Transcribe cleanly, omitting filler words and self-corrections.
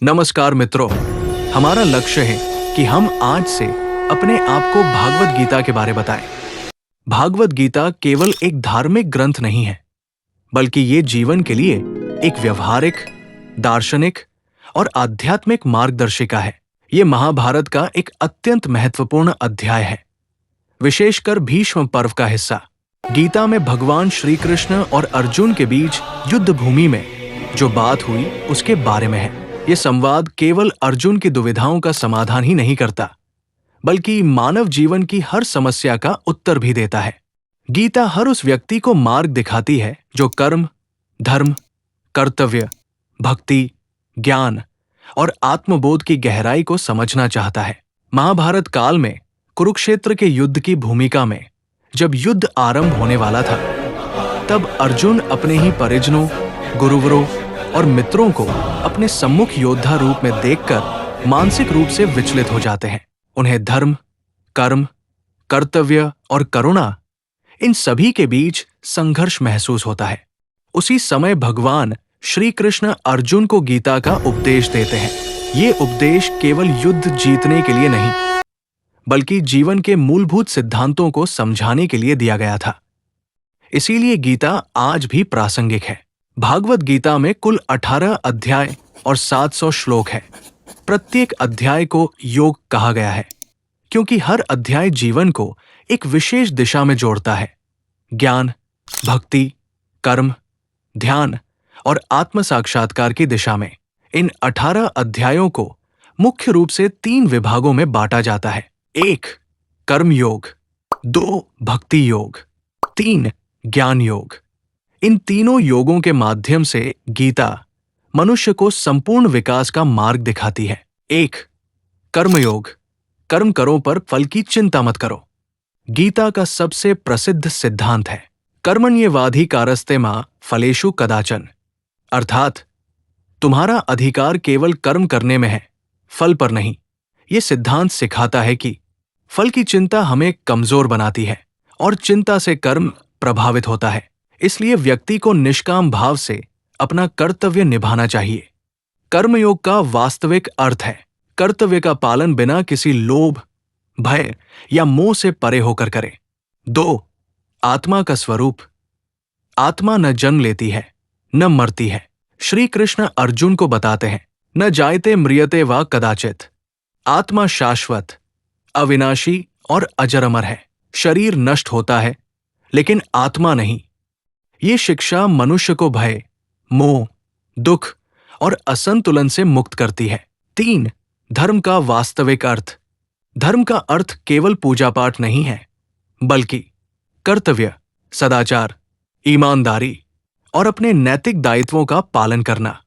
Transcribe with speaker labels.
Speaker 1: नमस्कार मित्रों, हमारा लक्ष्य है कि हम आज से अपने आप को भागवत गीता के बारे बताएं। भागवत गीता केवल एक धार्मिक ग्रंथ नहीं है, बल्कि ये जीवन के लिए एक व्यवहारिक, दार्शनिक और आध्यात्मिक मार्गदर्शिका है। ये महाभारत का एक अत्यंत महत्वपूर्ण अध्याय है, विशेषकर भीष्म पर्व का हिस्सा। गीता में भगवान श्री कृष्ण और अर्जुन के बीच युद्ध भूमि में जो बात हुई उसके बारे में है। ये संवाद केवल अर्जुन की दुविधाओं का समाधान ही नहीं करता, बल्कि मानव जीवन की हर समस्या का उत्तर भी देता है। गीता हर उस व्यक्ति को मार्ग दिखाती है जो कर्म, धर्म, कर्तव्य, भक्ति, ज्ञान और आत्मबोध की गहराई को समझना चाहता है। महाभारत काल में कुरुक्षेत्र के युद्ध की भूमिका में जब युद्ध आरंभ होने वाला था, तब अर्जुन अपने ही परिजनों, गुरुवरों और मित्रों को अपने सम्मुख योद्धा रूप में देखकर मानसिक रूप से विचलित हो जाते हैं। उन्हें धर्म, कर्म, कर्तव्य और करुणा, इन सभी के बीच संघर्ष महसूस होता है। उसी समय भगवान श्री कृष्ण अर्जुन को गीता का उपदेश देते हैं। ये उपदेश केवल युद्ध जीतने के लिए नहीं, बल्कि जीवन के मूलभूत सिद्धांतों को समझाने के लिए दिया गया था। इसीलिए गीता आज भी प्रासंगिक है। भागवत गीता में कुल 18 अध्याय और 700 श्लोक है। प्रत्येक अध्याय को योग कहा गया है, क्योंकि हर अध्याय जीवन को एक विशेष दिशा में जोड़ता है। ज्ञान, भक्ति, कर्म, ध्यान और आत्म साक्षात्कार की दिशा में इन 18 अध्यायों को मुख्य रूप से 3 विभागों में बांटा जाता है। 1. कर्म योग, 2. भक्ति योग, 3. ज्ञान योग। इन तीनों योगों के माध्यम से गीता मनुष्य को संपूर्ण विकास का मार्ग दिखाती है। 1. कर्मयोग, कर्म करो पर फल की चिंता मत करो। गीता का सबसे प्रसिद्ध सिद्धांत है कर्मण्येवाधिकारस्ते मा फलेषु कदाचन, अर्थात तुम्हारा अधिकार केवल कर्म करने में है, फल पर नहीं। ये सिद्धांत सिखाता है कि फल की चिंता हमें कमजोर बनाती है और चिंता से कर्म प्रभावित होता है। इसलिए व्यक्ति को निष्काम भाव से अपना कर्तव्य निभाना चाहिए। कर्मयोग का वास्तविक अर्थ है कर्तव्य का पालन बिना किसी लोभ, भय या मोह से परे होकर करे। 2. आत्मा का स्वरूप, आत्मा न जन्म लेती है न मरती है। श्री कृष्ण अर्जुन को बताते हैं, न जायते म्रियते वा कदाचित। आत्मा शाश्वत, अविनाशी और अजर अमर है। शरीर नष्ट होता है, लेकिन आत्मा नहीं। ये शिक्षा मनुष्य को भय, मोह, दुख और असंतुलन से मुक्त करती है। 3. धर्म का वास्तविक अर्थ। धर्म का अर्थ केवल पूजा पाठ नहीं है, बल्कि कर्तव्य, सदाचार, ईमानदारी और अपने नैतिक दायित्वों का पालन करना।